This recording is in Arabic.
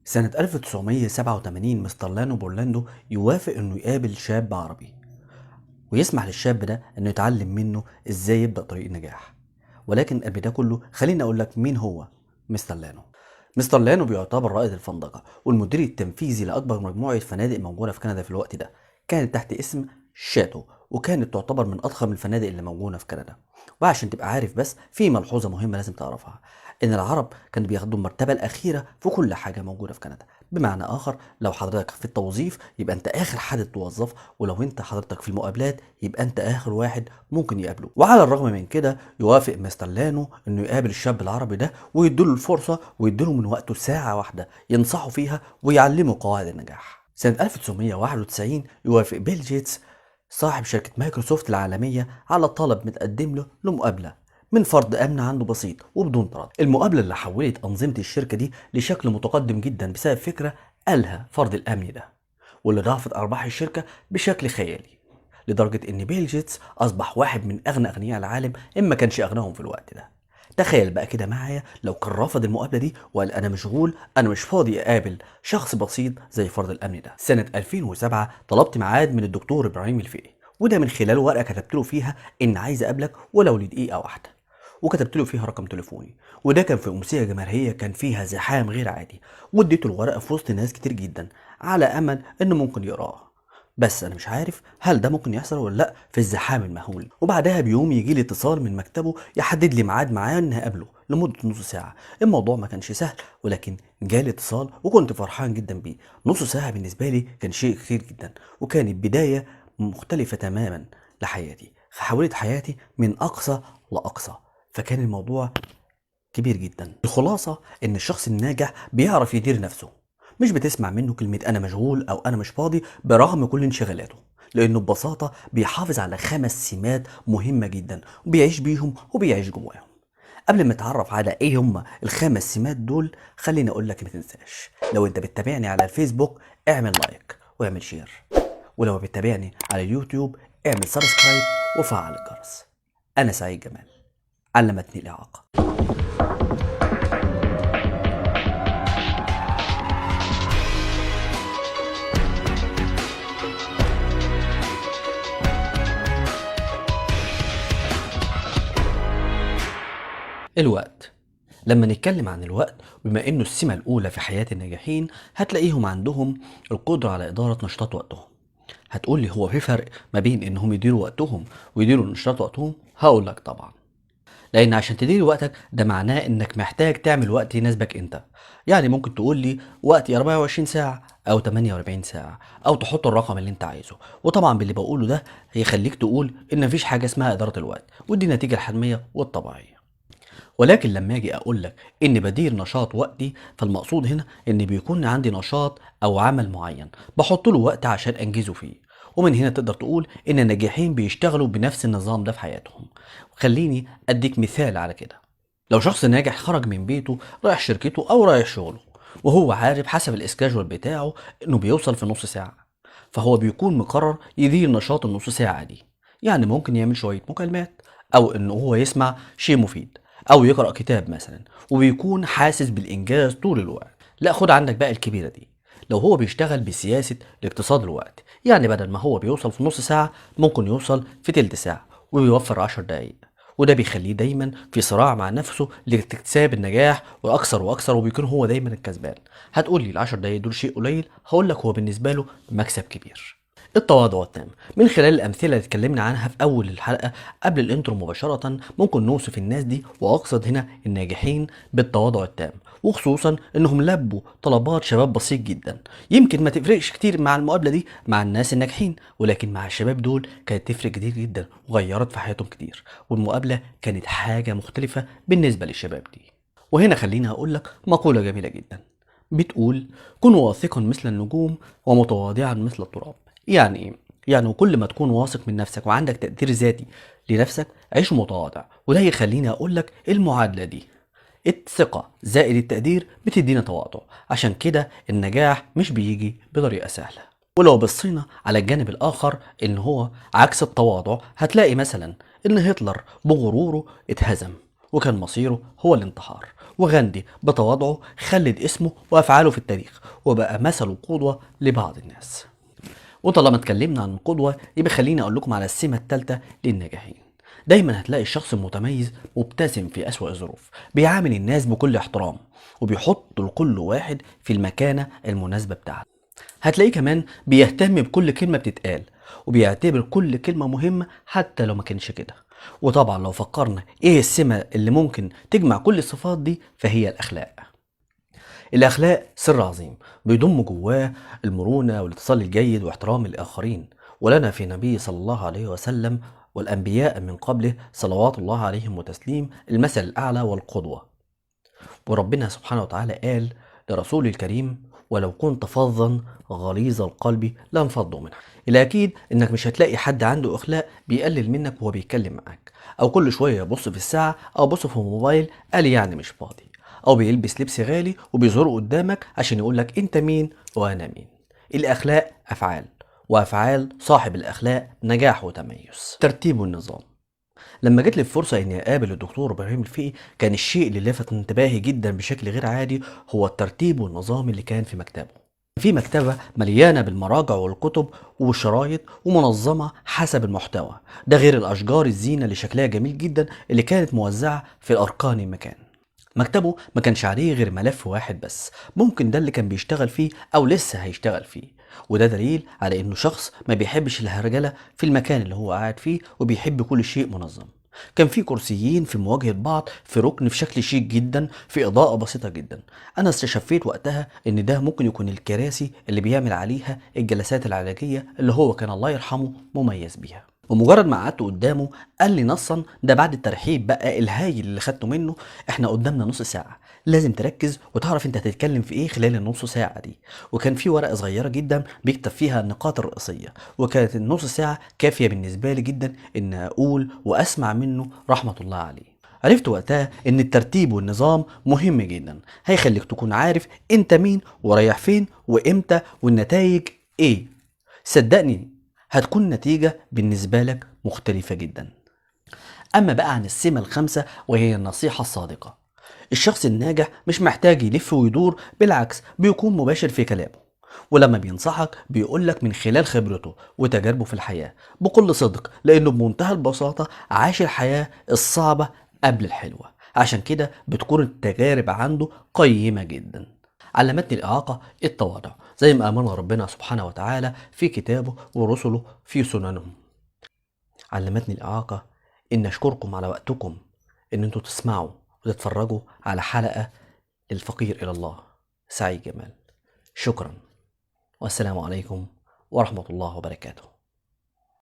سنة 1987 مستر لانو بورلاندو يوافق انه يقابل شاب عربي ويسمح للشاب ده انه يتعلم منه ازاي يبدأ طريق النجاح. ولكن قبل ده كله خليني اقول لك مين هو مستر لانو. مستر لانو بيعتبر رائد الفندقة والمدير التنفيذي لأكبر مجموعة فنادق موجودة في كندا في الوقت ده. كانت تحت اسم شاتو، وكانت تعتبر من أضخم الفنادق اللي موجودة في كندا. وعشان تبقى عارف بس في ملحوظة مهمة لازم تعرفها، إن العرب كانوا بياخدوا المرتبة الأخيرة في كل حاجة موجودة في كندا. بمعنى آخر، لو حضرتك في التوظيف يبقى أنت آخر حد توظف، ولو أنت حضرتك في المقابلات يبقى أنت آخر واحد ممكن يقابله. وعلى الرغم من كده يوافق مستر لانو إنه يقابل الشاب العربي ده ويديله الفرصة ويديله من وقته ساعة واحدة ينصحه فيها ويعلمه قواعد النجاح. سنة 1991 يوافق بيل جيتس صاحب شركة مايكروسوفت العالمية على طلب متقدم له لمقابلة من فرد أمن عنده بسيط وبدون تردد. المقابلة اللي حولت أنظمة الشركة دي لشكل متقدم جدا بسبب فكرة قالها فرد الأمن ده، واللي ضاعفت أرباح الشركة بشكل خيالي، لدرجة إن بيل جيتس أصبح واحد من أغنى أغنياء العالم إن ما كانش أغناهم في الوقت ده. تخيل بقى كده معايا لو كان رفض المقابلة دي وقال أنا مشغول، أنا مش فاضي أقابل شخص بسيط زي فرد الأمن ده. سنة 2007 طلبت ميعاد من الدكتور إبراهيم الفقي، وده من خلال ورقة كتبت له فيها إن عايز أقابلك ولو لدقيقة واحدة، وكتبت له فيها رقم تليفوني. وده كان في أمسية جماهيرية كان فيها زحام غير عادي، واديته الورقة في وسط ناس كتير جدا على أمل إنه ممكن يقراها. بس انا مش عارف هل ده ممكن يحصل ولا لا في الزحام المهول. وبعدها بيوم يجي لي اتصال من مكتبه يحدد لي ميعاد معاه اني هقابله لمده نص ساعه. الموضوع ما كانش سهل، ولكن جالي اتصال وكنت فرحان جدا بيه. نص ساعه بالنسبه لي كان شيء كتير جدا، وكانت بدايه مختلفه تماما لحياتي. حولت حياتي من اقصى لاقصى، فكان الموضوع كبير جدا. الخلاصه ان الشخص الناجح بيعرف يدير نفسه، مش بتسمع منه كلمة أنا مشغول أو أنا مش فاضي برغم كل انشغالاته، لأنه ببساطة بيحافظ على 5 سمات مهمة جدا وبيعيش بيهم وبيعيش جواهم. قبل ما نتعرف على إيه هما ال5 سمات دول، خليني أقول لك ما تنساش، لو أنت بتتابعني على الفيسبوك اعمل لايك واعمل شير، ولو بتتابعني على اليوتيوب اعمل سبسكرايب وفعل الجرس. أنا سعيد جمال، علمتني الإعاقة. الوقت. لما نتكلم عن الوقت، بما انه السمة الاولى في حياة الناجحين، هتلاقيهم عندهم القدرة على ادارة نشاطات وقتهم. هتقول لي هو في فرق ما بين انهم يديروا وقتهم ويديروا نشاط وقتهم؟ هقول لك طبعا. لان عشان تدير وقتك ده معناه انك محتاج تعمل وقت يناسبك انت. يعني ممكن تقول لي وقتي 24 ساعة او 48 ساعة، او تحط الرقم اللي انت عايزه. وطبعا باللي بقوله ده هيخليك تقول ان مفيش حاجة اسمها ادارة الوقت، ودي النتيجة الحتمية والطبيعية. ولكن لما اجي اقول لك اني بدير نشاط وقتي، فالمقصود هنا ان بيكون عندي نشاط او عمل معين بحط له وقت عشان انجزه فيه. ومن هنا تقدر تقول ان الناجحين بيشتغلوا بنفس النظام ده في حياتهم. خليني اديك مثال على كده. لو شخص ناجح خرج من بيته رايح شركته او رايح شغله، وهو عارف حسب الاسكاجول بتاعه انه بيوصل في نص ساعة، فهو بيكون مقرر يدير نشاط النص ساعة دي. يعني ممكن يعمل شوية مكالمات، او انه هو يسمع شيء مفيد، او يقرأ كتاب مثلا، وبيكون حاسس بالانجاز طول الوقت. لا، خد عندك بقى الكبيرة دي. لو هو بيشتغل بسياسة الاقتصاد الوقت، يعني بدل ما هو بيوصل في نص ساعة ممكن يوصل في تلت ساعة وبيوفر 10 دقايق. وده بيخليه دايما في صراع مع نفسه لاكتساب النجاح واكثر واكثر، وبيكون هو دايما الكسبان. هتقول لي ال10 دقايق دول شيء قليل، هقول لك هو بالنسبه له مكسب كبير. التواضع التام. من خلال الامثله اللي اتكلمنا عنها في اول الحلقه قبل الانترو مباشره، ممكن نوصف الناس دي، واقصد هنا الناجحين، بالتواضع التام. وخصوصا انهم لبوا طلبات شباب بسيط جدا. يمكن ما تفرقش كتير مع المقابله دي مع الناس الناجحين، ولكن مع الشباب دول كانت تفرق كتير جدا وغيرت في حياتهم كتير. والمقابله كانت حاجه مختلفه بالنسبه للشباب دي. وهنا خليني اقول لك مقوله جميله جدا بتقول: كن واثقا مثل النجوم ومتواضعا مثل التراب. يعني ايه؟ يعني كل ما تكون واثق من نفسك وعندك تقدير ذاتي لنفسك، عيش متواضع. وده يخليني اقول لك المعادله دي: الثقة زائد التقدير بتدينا تواضع. عشان كده النجاح مش بيجي بطريقة سهلة. ولو بصينا على الجانب الآخر إن هو عكس التواضع، هتلاقي مثلا إن هتلر بغروره اتهزم وكان مصيره هو الانتحار. وغاندي بتواضعه خلد اسمه وأفعاله في التاريخ وبقى مثل وقدوة لبعض الناس. وطالما اتكلمنا عن القدوة يبقى خليني أقول لكم على السمة الثالثة للناجحين. دايما هتلاقي الشخص المتميز مبتسم في أسوأ الظروف، بيعامل الناس بكل احترام وبيحط لكل واحد في المكانة المناسبة بتاعته. هتلاقيه كمان بيهتم بكل كلمة بتتقال وبيعتبر كل كلمة مهمة حتى لو ما كانش كده. وطبعا لو فكرنا ايه السمة اللي ممكن تجمع كل الصفات دي فهي الأخلاق. الأخلاق سر عظيم بيضم جواه المرونة والاتصال الجيد واحترام الآخرين، ولنا في نبي صلى الله عليه وسلم والأنبياء من قبله صلوات الله عليهم وتسليم المثل الأعلى والقدوة. وربنا سبحانه وتعالى قال لرسول الكريم: ولو كنت فظا غليظ القلب لانفضوا منها. الأكيد إنك مش هتلاقي حد عنده أخلاق بيقلل منك وهو بيتكلم معاك، أو كل شوية يبص في الساعة أو يبص في الموبايل قال يعني مش فاضي، أو بيلبس لبس غالي وبيظهره قدامك عشان يقولك أنت مين وأنا مين. الأخلاق أفعال، وأفعال صاحب الأخلاق نجاح وتميز. ترتيب والنظام. لما جت لي الفرصة إني أقابل الدكتور إبراهيم الفقي كان الشيء اللي لفت انتباهي جدا بشكل غير عادي هو الترتيب والنظام اللي كان في مكتبه. في مكتبة مليانة بالمراجع والكتب والشرايط ومنظمة حسب المحتوى، ده غير الأشجار الزينة اللي شكلها جميل جدا اللي كانت موزعة في أركان المكان. مكتبه ما كانش عليه غير ملف واحد بس، ممكن ده اللي كان بيشتغل فيه أو لسه هيشتغل فيه، وده دليل على إنه شخص ما بيحبش الهرجلة في المكان اللي هو قاعد فيه وبيحب كل شيء منظم. كان في كرسيين في مواجهة بعض في ركن في شكل شيك جدا في إضاءة بسيطة جدا. أنا استشفيت وقتها إن ده ممكن يكون الكراسي اللي بيعمل عليها الجلسات العلاجية اللي هو كان الله يرحمه مميز بيها. ومجرد ما قعدت قدامه قال لي نصا، ده بعد الترحيب بقى الهايل اللي خدته منه: احنا قدامنا نص ساعة، لازم تركز وتعرف انت هتتكلم في ايه خلال النص ساعة دي. وكان في ورقة صغيرة جدا بيكتب فيها النقاط الرئيسية، وكانت النص ساعة كافية بالنسبة لي جدا ان اقول واسمع منه رحمة الله عليه. عرفت وقتها ان الترتيب والنظام مهم جدا، هيخليك تكون عارف انت مين ورايح فين وامتى والنتائج ايه. صدقني هتكون النتيجة بالنسبة لك مختلفة جدا. أما بقى عن السمة الخامسة وهي النصيحة الصادقة. الشخص الناجح مش محتاج يلف ويدور، بالعكس بيكون مباشر في كلامه، ولما بينصحك بيقولك من خلال خبرته وتجاربه في الحياة بكل صدق، لأنه بمنتهى البساطة عاش الحياة الصعبة قبل الحلوة، عشان كده بتكون التجارب عنده قيمة جدا. علمتني الإعاقة التواضع زي ما أمرنا ربنا سبحانه وتعالى في كتابه ورسله في سننهم. علمتني الإعاقة إن أشكركم على وقتكم، إن أنتوا تسمعوا وتتفرجوا على حلقة الفقير إلى الله سعيد جمال. شكرا، والسلام عليكم ورحمة الله وبركاته.